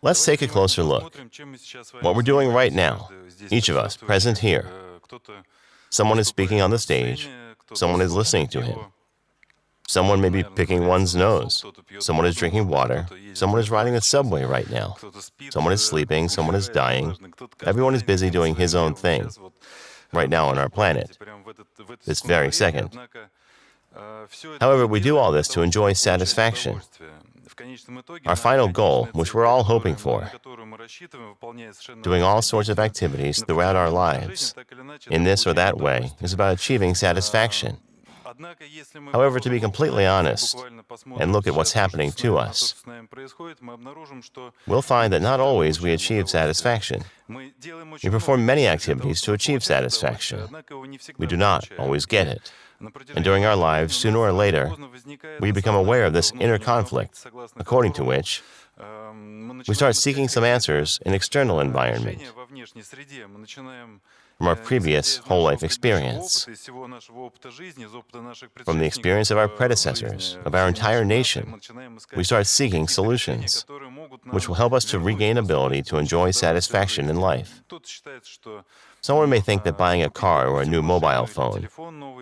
Let's take a closer look. What we're doing right now, each of us present here. Someone is speaking on the stage. Someone is listening to him. Someone may be picking one's nose. Someone is drinking water. Someone is riding the subway right now. Someone is sleeping. Someone is dying. Everyone is busy doing his own thing right now on our planet, this very second. However, we do all this to enjoy satisfaction. Our final goal, which we're all hoping for, doing all sorts of activities throughout our lives, in this or that way, is about achieving satisfaction. However, to be completely honest, and look at what's happening to us, we'll find that not always we achieve satisfaction. We perform many activities to achieve satisfaction. We do not always get it. And during our lives, sooner or later, we become aware of this inner conflict, according to which we start seeking some answers in external environment from our previous whole life experience, from the experience of our predecessors, of our entire nation. We start seeking solutions which will help us to regain ability to enjoy satisfaction in life. Someone may think that buying a car or a new mobile phone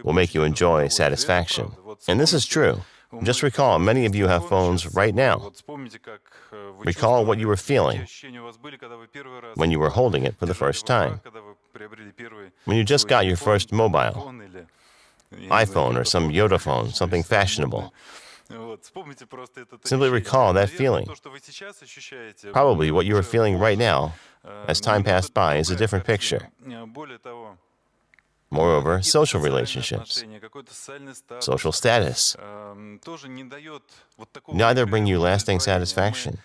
will make you enjoy satisfaction. And this is true. Just recall, many of you have phones right now. Recall what you were feeling when you were holding it for the first time, when you just got your first mobile, iPhone or some Yoda phone, something fashionable. Simply recall that feeling. Probably what you are feeling right now, as time passed by, is a different picture. Moreover, social relationships, social status, neither bring you lasting satisfaction.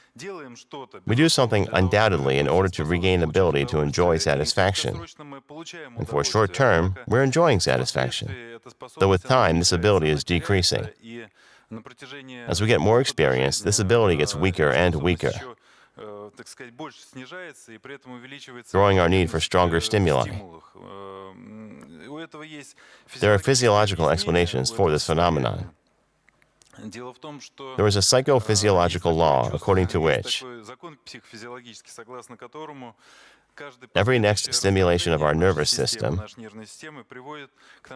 We do something undoubtedly in order to regain ability to enjoy satisfaction. And for a short term, we're enjoying satisfaction, though with time, this ability is decreasing. As we get more experience, this ability gets weaker and weaker, growing our need for stronger stimuli. There are physiological explanations for this phenomenon. There is a psychophysiological law according to which every next stimulation of our nervous system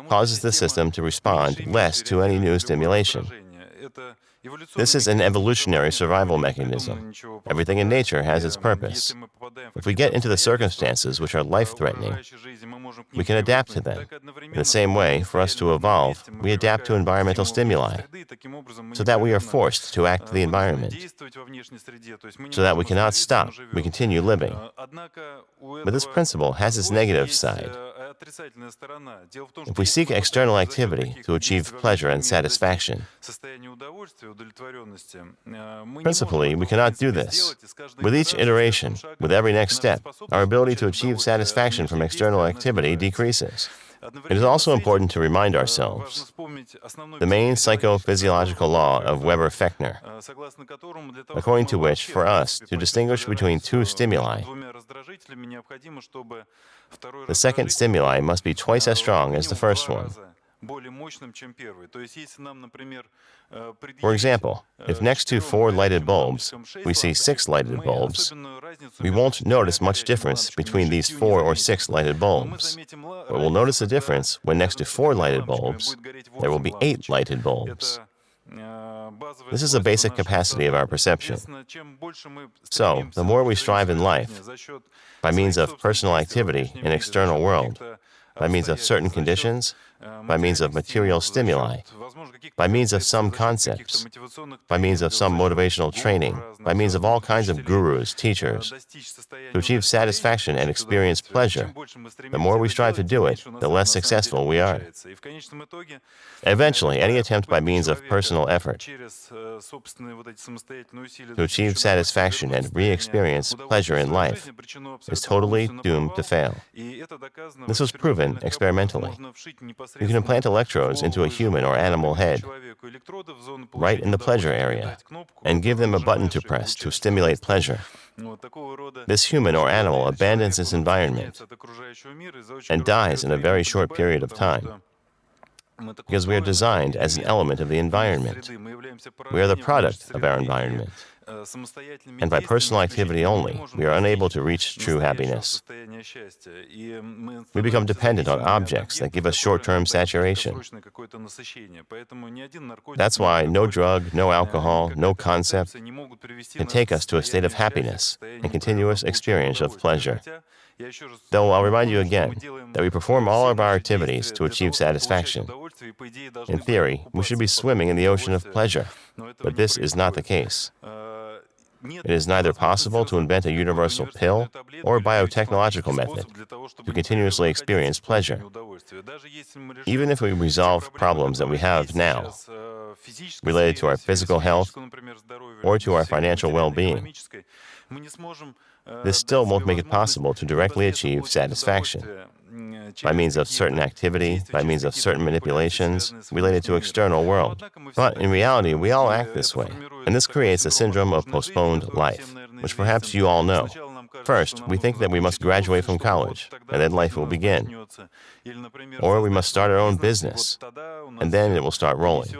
causes the system to respond less to any new stimulation. This is an evolutionary survival mechanism. Everything in nature has its purpose. If we get into the circumstances which are life-threatening, we can adapt to them. In the same way, for us to evolve, we adapt to environmental stimuli, so that we are forced to act to the environment, so that we cannot stop, we continue living. But this principle has its negative side. If we seek external activity to achieve pleasure and satisfaction, principally, we cannot do this. With each iteration, with every next step, our ability to achieve satisfaction from external activity decreases. It is also important to remind ourselves the main psychophysiological law of Weber-Fechner, according to which, for us to distinguish between two stimuli, the second stimuli must be twice as strong as the first one. For example, if next to 4 lighted bulbs, we see 6 lighted bulbs, we won't notice much difference between these 4 or 6 lighted bulbs. But we'll notice a difference when next to 4 lighted bulbs, there will be 8 lighted bulbs. This is a basic capacity of our perception. So, the more we strive in life, by means of personal activity in external world, by means of certain conditions, by means of material stimuli, by means of some concepts, by means of some motivational training, by means of all kinds of gurus, teachers, to achieve satisfaction and experience pleasure, the more we strive to do it, the less successful we are. Eventually, any attempt by means of personal effort to achieve satisfaction and re-experience pleasure in life is totally doomed to fail. This was proven experimentally. You can implant electrodes into a human or animal head, right in the pleasure area, and give them a button to press to stimulate pleasure. This human or animal abandons its environment and dies in a very short period of time, because we are designed as an element of the environment. We are the product of our environment. And by personal activity only, we are unable to reach true happiness. We become dependent on objects that give us short-term saturation. That's why no drug, no alcohol, no concept can take us to a state of happiness and continuous experience of pleasure. Though I'll remind you again that we perform all of our activities to achieve satisfaction. In theory, we should be swimming in the ocean of pleasure, but this is not the case. It is neither possible to invent a universal pill or a biotechnological method to continuously experience pleasure. Even if we resolve problems that we have now, related to our physical health or to our financial well-being, this still won't make it possible to directly achieve satisfaction by means of certain activity, by means of certain manipulations related to external world. But in reality, we all act this way, and this creates a syndrome of postponed life, which perhaps you all know. First, we think that we must graduate from college, and then life will begin. Or we must start our own business, and then it will start rolling.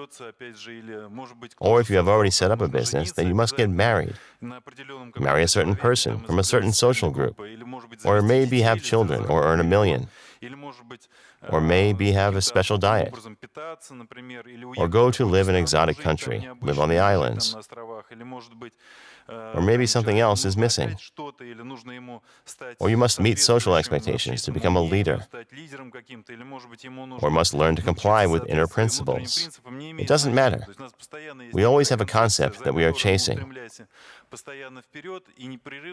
Or if you have already set up a business, then you must get married. Marry a certain person from a certain social group, or maybe have children, or earn $1 million, or maybe have a special diet, or go to live in an exotic country, live on the islands, or maybe something else is missing. Or you must meet social expectations to become a leader, or must learn to comply with inner principles. It doesn't matter. We always have a concept that we are chasing.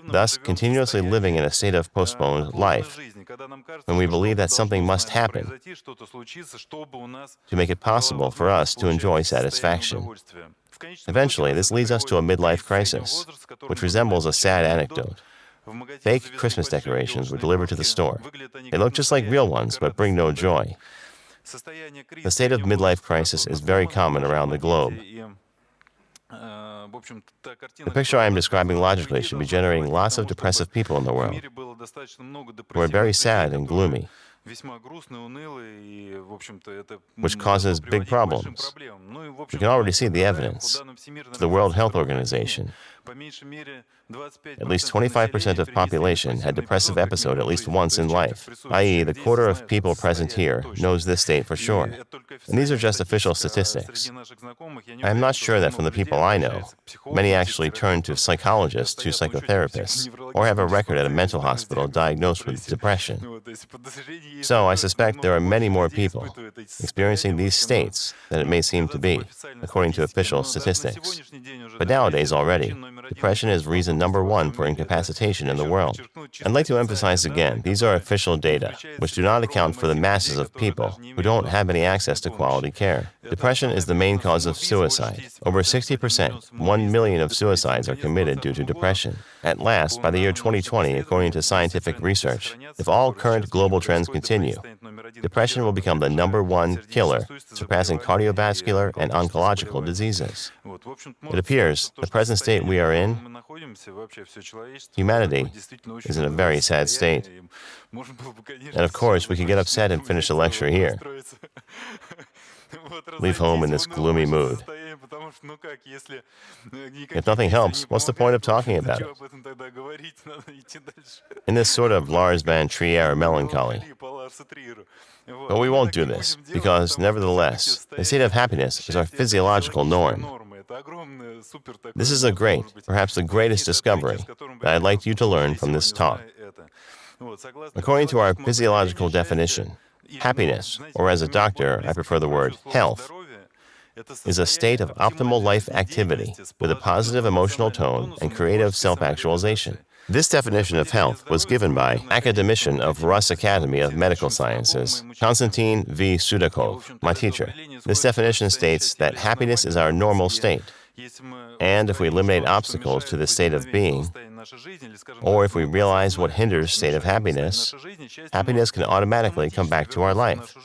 Thus, continuously living in a state of postponed life, when we believe that something must happen to make it possible for us to enjoy satisfaction. Eventually, this leads us to a midlife crisis, which resembles a sad anecdote. Fake Christmas decorations were delivered to the store. They look just like real ones, but bring no joy. The state of midlife crisis is very common around the globe. The picture I am describing logically should be generating lots of depressive people in the world who are very sad and gloomy, which causes big problems. We can already see the evidence. To the World Health Organization, at least 25% of population had depressive episode at least once in life, i.e. the quarter of people present here knows this state for sure. And these are just official statistics. I am not sure that from the people I know, many actually turn to psychologists, to psychotherapists, or have a record at a mental hospital diagnosed with depression. So I suspect there are many more people experiencing these states than it may seem to be, according to official statistics. But nowadays already, depression is reason number one for incapacitation in the world. I'd like to emphasize again, these are official data, which do not account for the masses of people who don't have any access to quality care. Depression is the main cause of suicide. Over 60%, 1 million of suicides are committed due to depression. At last, by the year 2020, according to scientific research, if all current global trends continue, depression will become the #1 killer, surpassing cardiovascular and oncological diseases. It appears the present state we are in, humanity, is in a very sad state. And of course, we could get upset and finish the lecture here. Leave home in this gloomy mood. If nothing helps, what's the point of talking about it? In this sort of Lars van Trier melancholy. But we won't do this, because, nevertheless, the state of happiness is our physiological norm. This is a great, perhaps the greatest discovery that I'd like you to learn from this talk. According to our physiological definition, happiness, or as a doctor, I prefer the word health, is a state of optimal life activity with a positive emotional tone and creative self-actualization. This definition of health was given by academician of Rus Academy of Medical Sciences, Konstantin V. Sudakov, my teacher. This definition states that happiness is our normal state, and if we eliminate obstacles to this state of being, or if we realize what hinders state of happiness, happiness can automatically come back to our life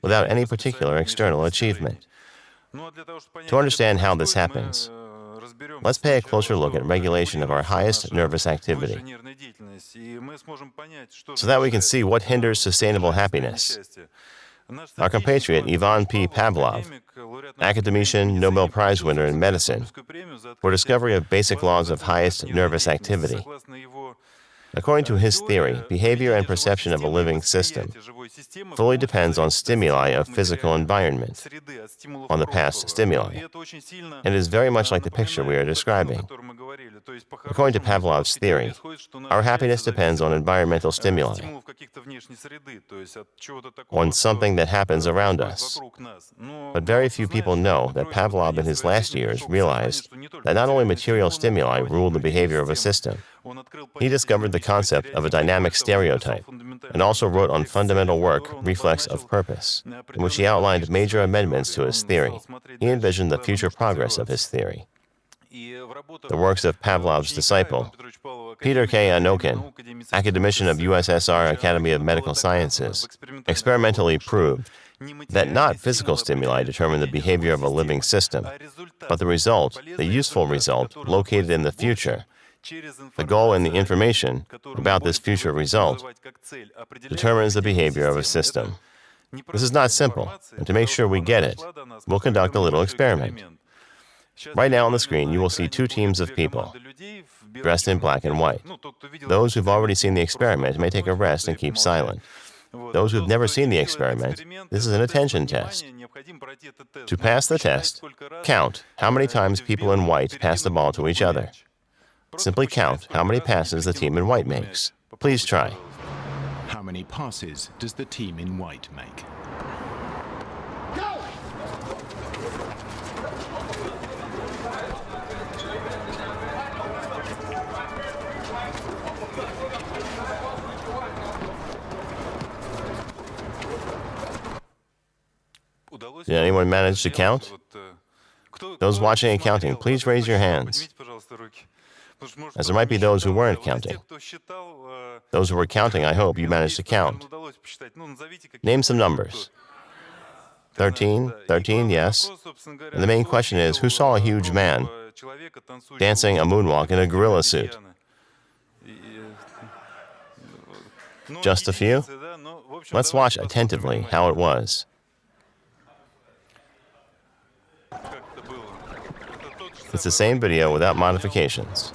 without any particular external achievement. To understand how this happens, let's pay a closer look at regulation of our highest nervous activity, so that we can see what hinders sustainable happiness Our compatriot Ivan P. Pavlov, academician, Nobel Prize winner in medicine, for discovery of basic laws of highest nervous activity. According to his theory, behavior and perception of a living system fully depends on stimuli of physical environment, on the past stimuli, and is very much like the picture we are describing. According to Pavlov's theory, our happiness depends on environmental stimuli, on something that happens around us. But very few people know that Pavlov in his last years realized that not only material stimuli rule the behavior of a system, he discovered the concept of a dynamic stereotype and also wrote on fundamental work, Reflex of Purpose, in which he outlined major amendments to his theory. He envisioned the future progress of his theory. The works of Pavlov's disciple, Peter K. Anokin, academician of USSR Academy of Medical Sciences, experimentally proved that not physical stimuli determine the behavior of a living system, but the result, the useful result, located in the future, the goal and the information about this future result, determines the behavior of a system. This is not simple, and to make sure we get it, we'll conduct a little experiment. Right now on the screen, you will see two teams of people, dressed in black and white. Those who've already seen the experiment may take a rest and keep silent. Those who've never seen the experiment, this is an attention test. To pass the test, count how many times people in white pass the ball to each other. Simply count how many passes the team in white makes. Please try. How many passes does the team in white make? Go! Did anyone manage to count? Those watching and counting, please raise your hands, as there might be those who weren't counting. Those who were counting, I hope you managed to count. Name some numbers. 13, yes. And the main question is, who saw a huge man dancing a moonwalk in a gorilla suit? Just a few? Let's watch attentively how it was. It's the same video without modifications.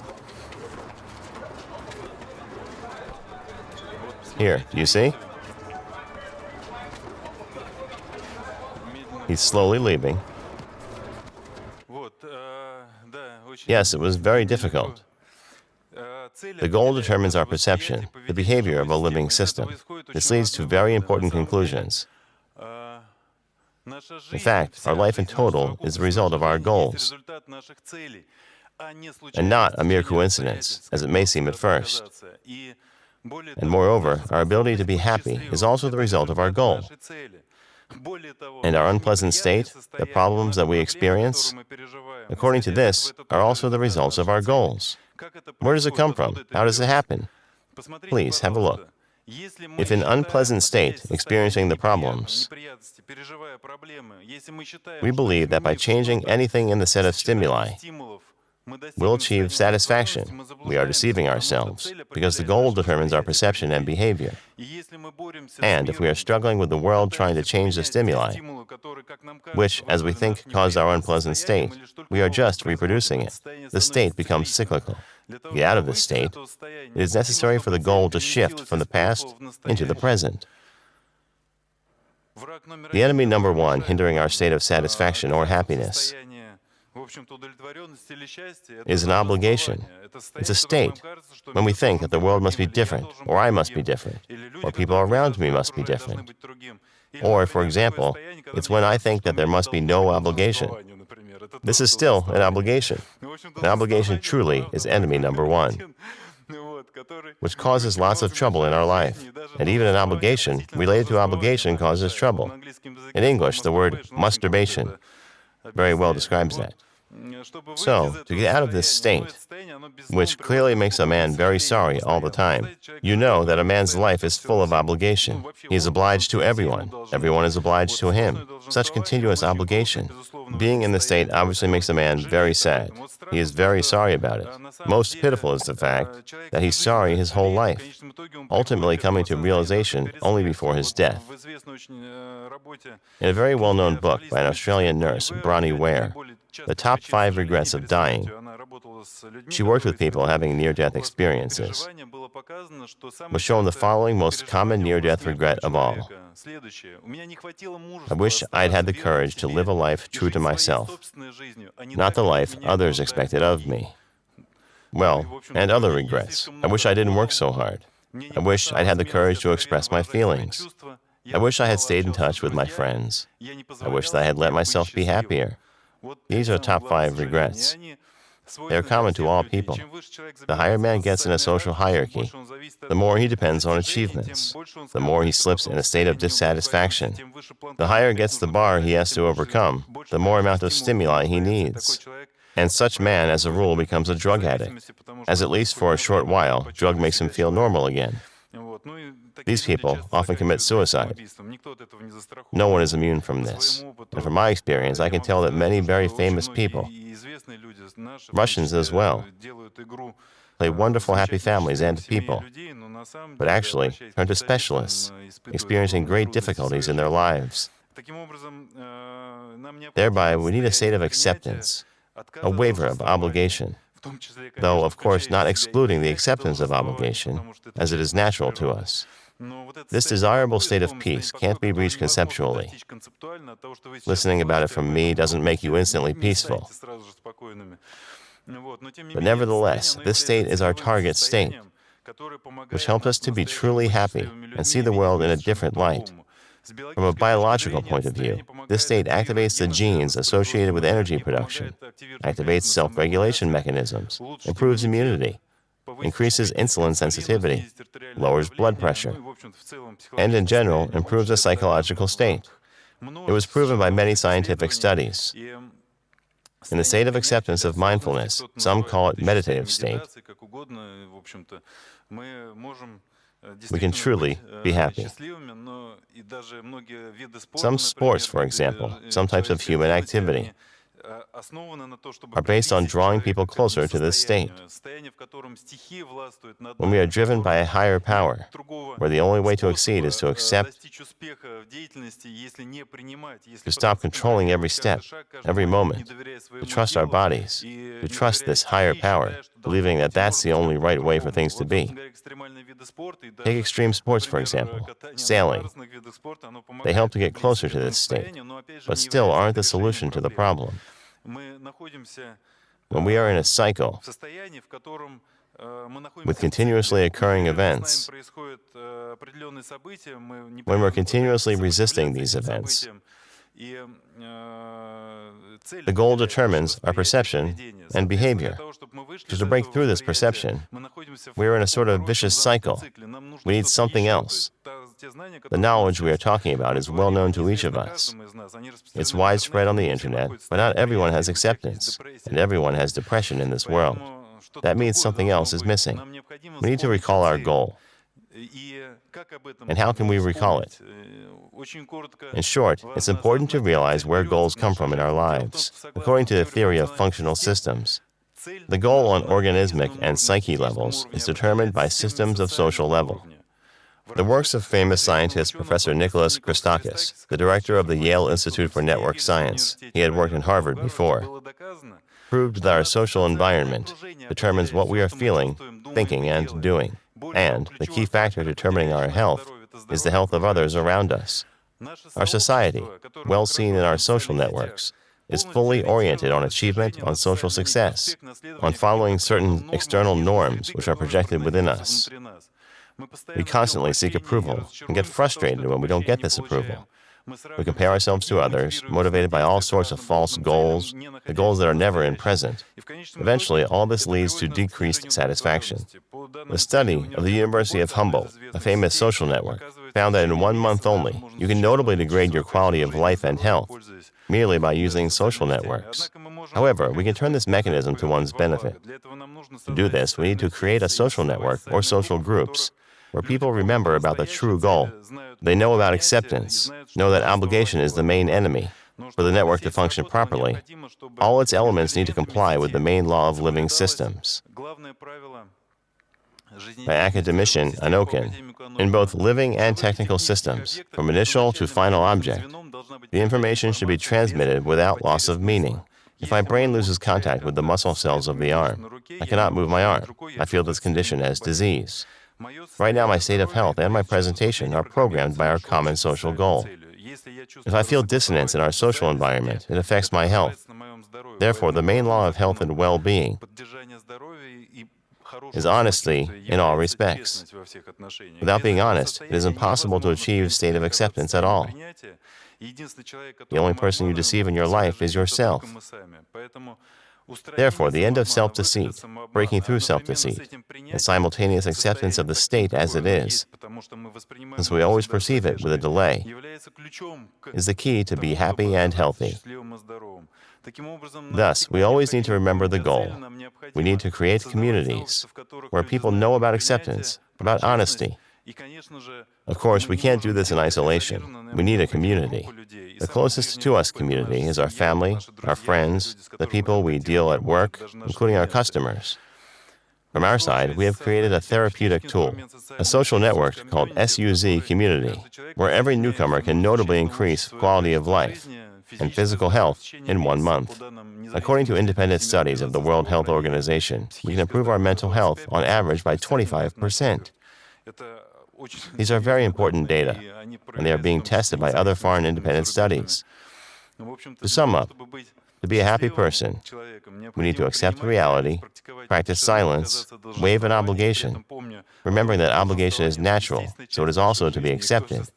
Here, do you see? He's slowly leaving. Yes, it was very difficult. The goal determines our perception, the behavior of a living system. This leads to very important conclusions. In fact, our life in total is the result of our goals, and not a mere coincidence, as it may seem at first. And moreover, our ability to be happy is also the result of our goal. And our unpleasant state, the problems that we experience, according to this, are also the results of our goals. Where does it come from? How does it happen? Please have a look. If in unpleasant state, experiencing the problems, we believe that by changing anything in the set of stimuli, we'll achieve satisfaction, we are deceiving ourselves, because the goal determines our perception and behavior. And if we are struggling with the world trying to change the stimuli, which, as we think, caused our unpleasant state, we are just reproducing it. The state becomes cyclical. To get out of this state, it is necessary for the goal to shift from the past into the present. The enemy number one hindering our state of satisfaction or happiness is an obligation. It's a state when we think that the world must be different, or I must be different, or people around me must be different. Or, for example, it's when I think that there must be no obligation. This is still an obligation. An obligation truly is enemy number one, which causes lots of trouble in our life. And even an obligation related to obligation causes trouble. In English, the word masturbation very well describes that. So, to get out of this state, which clearly makes a man very sorry all the time, you know that a man's life is full of obligation. He is obliged to everyone. Everyone is obliged to him. Such continuous obligation Being in the state obviously makes a man very sad. He is very sorry about it. Most pitiful is the fact that he's sorry his whole life, ultimately coming to realization only before his death. In a very well-known book by an Australian nurse, Bronnie Ware, The Top 5 Regrets of Dying, she worked with people having near-death experiences, was shown the following most common near-death regret of all. I wish I'd had the courage to live a life true to myself, not the life others expected of me. Well, and other regrets. I wish I didn't work so hard. I wish I'd had the courage to express my feelings. I wish I had stayed in touch with my friends. I wish that I had let myself be happier. These are top 5 regrets. They are common to all people. The higher man gets in a social hierarchy, the more he depends on achievements, the more he slips in a state of dissatisfaction. The higher gets the bar he has to overcome, the more amount of stimuli he needs. And such man, as a rule, becomes a drug addict, as at least for a short while, drug makes him feel normal again. These people often commit suicide. No one is immune from this. And from my experience, I can tell that many very famous people, Russians as well, play wonderful happy families and people, but actually turn to specialists, experiencing great difficulties in their lives. Thereby, we need a state of acceptance, a waiver of obligation, though, of course, not excluding the acceptance of obligation, as it is natural to us. This desirable state of peace can't be reached conceptually. Listening about it from me doesn't make you instantly peaceful. But nevertheless, this state is our target state, which helps us to be truly happy and see the world in a different light. From a biological point of view, this state activates the genes associated with energy production, activates self-regulation mechanisms, improves immunity, increases insulin sensitivity, lowers blood pressure, and in general, improves the psychological state. It was proven by many scientific studies. In the state of acceptance of mindfulness, some call it meditative state, we can truly be happy. Some sports, for example, some types of human activity, are based on drawing people closer to this state. When we are driven by a higher power, where the only way to exceed is to accept, to stop controlling every step, every moment, to trust our bodies, to trust this higher power, believing that that's the only right way for things to be. Take extreme sports, for example, sailing. They help to get closer to this state, but still aren't the solution to the problem. When we are in a cycle with continuously occurring events, when we're continuously resisting these events, the goal determines our perception and behavior. To break through this perception, we are in a sort of vicious cycle. We need something else. The knowledge we are talking about is well known to each of us. It's widespread on the internet, but not everyone has acceptance, and everyone has depression in this world. That means something else is missing. We need to recall our goal. And how can we recall it? In short, it's important to realize where goals come from in our lives. According to the theory of functional systems, the goal on organismic and psyche levels is determined by systems of social level. The works of famous scientist Professor Nicholas Christakis, the director of the Yale Institute for Network Science, he had worked in Harvard before, proved that our social environment determines what we are feeling, thinking, and doing. And the key factor determining our health is the health of others around us. Our society, well seen in our social networks, is fully oriented on achievement, on social success, on following certain external norms which are projected within us. We constantly seek approval and get frustrated when we don't get this approval. We compare ourselves to others, motivated by all sorts of false goals, the goals that are never in present. Eventually, all this leads to decreased satisfaction. The study of the University of Humboldt, a famous social network, found that in 1 month only, you can notably degrade your quality of life and health merely by using social networks. However, we can turn this mechanism to one's benefit. To do this, we need to create a social network or social groups where people remember about the true goal. They know about acceptance, know that obligation is the main enemy, For the network to function properly, all its elements need to comply with the main law of living systems. By academician Anokin, in both living and technical systems, from initial to final object, the information should be transmitted without loss of meaning. If my brain loses contact with the muscle cells of the arm, I cannot move my arm. I feel this condition as disease. Right now, my state of health and my presentation are programmed by our common social goal. If I feel dissonance in our social environment, it affects my health. Therefore, the main law of health and well-being is honesty in all respects. Without being honest, it is impossible to achieve state of acceptance at all. The only person you deceive in your life is yourself. Therefore, the end of self-deceit, breaking through self-deceit, and simultaneous acceptance of the state as it is, since we always perceive it with a delay, is the key to be happy and healthy. Thus, we always need to remember the goal. We need to create communities where people know about acceptance, about honesty. Of course, we can't do this in isolation. We need a community. The closest to us community is our family, our friends, the people we deal at work, including our customers. From our side, we have created a therapeutic tool, a social network called SUZ Community, where every newcomer can notably increase quality of life and physical health in 1 month. According to independent studies of the World Health Organization, we can improve our mental health on average by 25%. These are very important data, and they are being tested by other foreign independent studies. To sum up, to be a happy person, we need to accept reality, practice silence, waive an obligation, remembering that obligation is natural, so it is also to be accepted.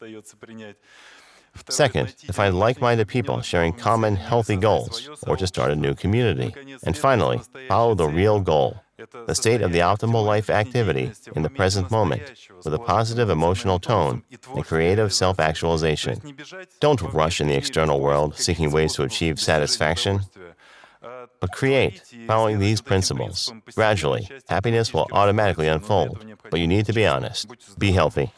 Second, to find like-minded people sharing common, healthy goals, or to start a new community. And finally, follow the real goal, the state of the optimal life activity in the present moment, with a positive emotional tone and creative self-actualization. Don't rush in the external world seeking ways to achieve satisfaction, but create, following these principles. Gradually, happiness will automatically unfold, but you need to be honest. Be healthy.